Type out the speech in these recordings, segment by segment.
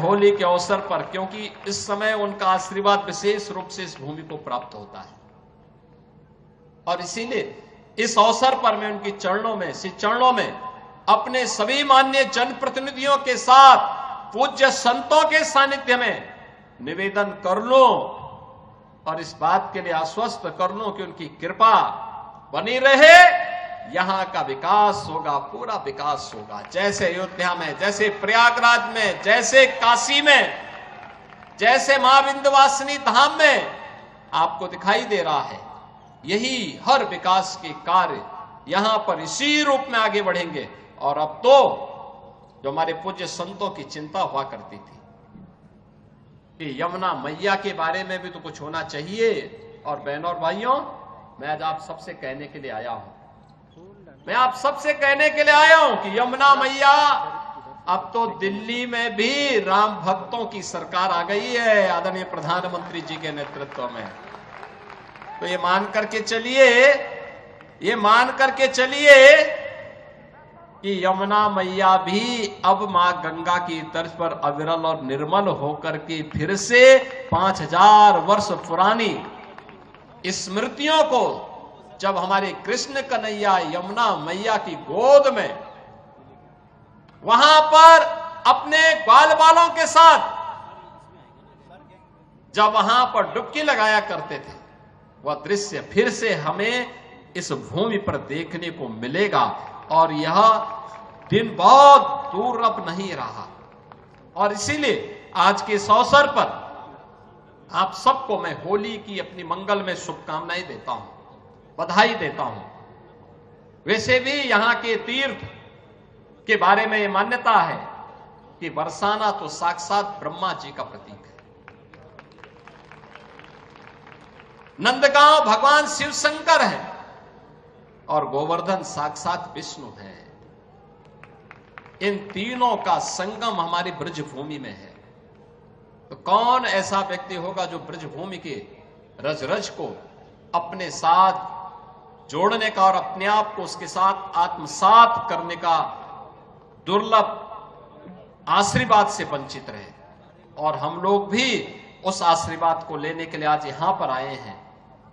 होली के अवसर पर, क्योंकि इस समय उनका आशीर्वाद विशेष रूप से इस भूमि को प्राप्त होता है, और इसीलिए इस अवसर पर मैं उनकी चरणों में अपने सभी माननीय जनप्रतिनिधियों के साथ पूज्य संतों के सानिध्य में निवेदन कर लूं और इस बात के लिए आश्वस्त कर लूं कि उनकी कृपा बनी रहे। यहां का विकास होगा, पूरा विकास होगा। जैसे अयोध्या में, जैसे प्रयागराज में, जैसे काशी में, जैसे मां विंध्यवासिनी धाम में आपको दिखाई दे रहा है, यही हर विकास के कार्य यहां पर इसी रूप में आगे बढ़ेंगे। और अब तो जो हमारे पूज्य संतों की चिंता हुआ करती थी कि यमुना मैया के बारे में भी तो कुछ होना चाहिए। और बहनों और भाइयों, मैं आज आप सबसे कहने के लिए आया हूं, मैं आप सबसे कहने के लिए आया हूं कि यमुना मैया, अब तो दिल्ली में भी राम भक्तों की सरकार आ गई है आदरणीय प्रधानमंत्री जी के नेतृत्व में। तो ये मान करके चलिए कि यमुना मैया भी अब मां गंगा की तर्ज पर अविरल और निर्मल होकर के फिर से 5000 वर्ष पुरानी स्मृतियों को, जब हमारे कृष्ण कन्हैया यमुना मैया की गोद में वहां पर अपने ग्वाल बालों के साथ जब वहां पर डुबकी लगाया करते थे, वह दृश्य फिर से हमें इस भूमि पर देखने को मिलेगा। और यह दिन बहुत दूर अब नहीं रहा। और इसीलिए आज के इस अवसर पर आप सबको मैं होली की अपनी मंगल में शुभकामनाएं देता हूं, बधाई देता हूं। वैसे भी यहां के तीर्थ के बारे में यह मान्यता है कि बरसाना तो साक्षात ब्रह्मा जी का प्रतीक है, नंदगांव भगवान शिव शंकर है और गोवर्धन साक्षात विष्णु है। इन तीनों का संगम हमारी ब्रजभूमि में है। तो कौन ऐसा व्यक्ति होगा जो ब्रजभूमि के रज रज को अपने साथ जोड़ने का और अपने आप को उसके साथ आत्मसात करने का दुर्लभ आशीर्वाद से वंचित रहे। और हम लोग भी उस आशीर्वाद को लेने के लिए आज यहां पर आए हैं।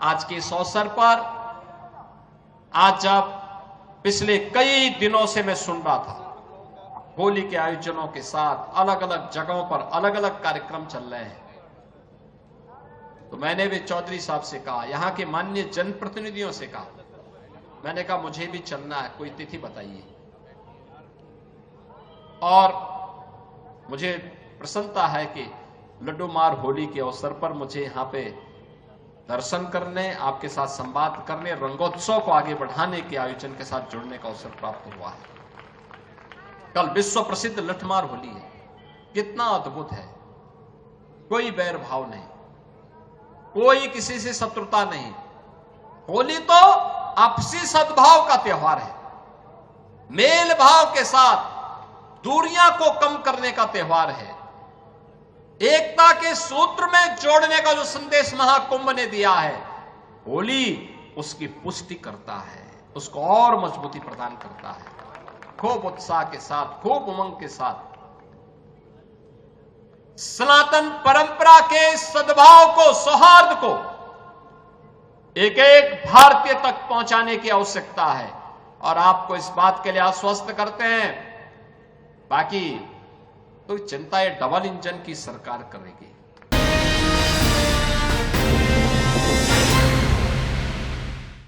आज के इस अवसर पर, आज जब पिछले कई दिनों से मैं सुन रहा था होली के आयोजनों के साथ अलग अलग जगहों पर अलग अलग कार्यक्रम चल रहे हैं, तो मैंने भी चौधरी साहब से कहा, यहां के माननीय जनप्रतिनिधियों से कहा, मैंने कहा मुझे भी चलना है, कोई तिथि बताइए। और मुझे प्रसन्नता है कि लड्डू मार होली के अवसर पर मुझे यहां पे दर्शन करने, आपके साथ संवाद करने, रंगोत्सव को आगे बढ़ाने के आयोजन के साथ जुड़ने का अवसर प्राप्त हुआ है। कल विश्व प्रसिद्ध लठमार होली है, कितना अद्भुत है। कोई बैर भाव नहीं, कोई किसी से शत्रुता नहीं। होली तो आपसी सद्भाव का त्योहार है, मेल भाव के साथ दूरियां को कम करने का त्योहार है, एकता के सूत्र में जोड़ने का जो संदेश महाकुंभ ने दिया है, होली उसकी पुष्टि करता है, उसको और मजबूती प्रदान करता है। खूब उत्साह के साथ, खूब उमंग के साथ सनातन परंपरा के सद्भाव को, सौहार्द को एक एक भारतीय तक पहुंचाने की आवश्यकता है। और आपको इस बात के लिए आश्वस्त करते हैं, बाकी तो चिंता ये डबल इंजन की सरकार करेगी।